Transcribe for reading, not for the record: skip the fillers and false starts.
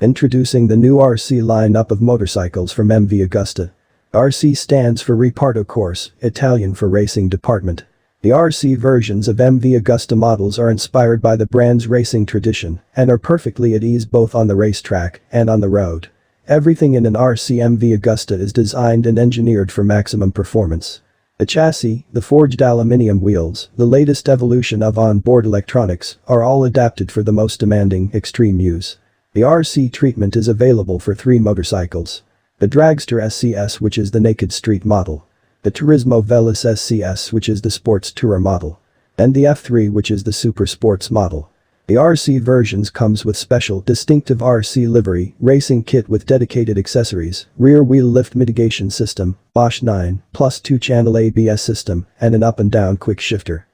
Introducing the new RC lineup of motorcycles from MV Agusta. RC stands for Reparto Corse, Italian for Racing Department. The RC versions of MV Agusta models are inspired by the brand's racing tradition and are perfectly at ease both on the racetrack and on the road. Everything in an RC MV Agusta is designed and engineered for maximum performance. The chassis, the forged aluminium wheels, the latest evolution of onboard electronics are all adapted for the most demanding, extreme use. The RC treatment is available for 3 motorcycles. The Dragster SCS, which is the naked street model. The Turismo Veloce SCS, which is the sports tourer model. And the F3, which is the super sports model. The RC versions comes with special distinctive RC livery, racing kit with dedicated accessories, rear wheel lift mitigation system, Bosch 9, plus 2-channel ABS system, and an up and down quick shifter.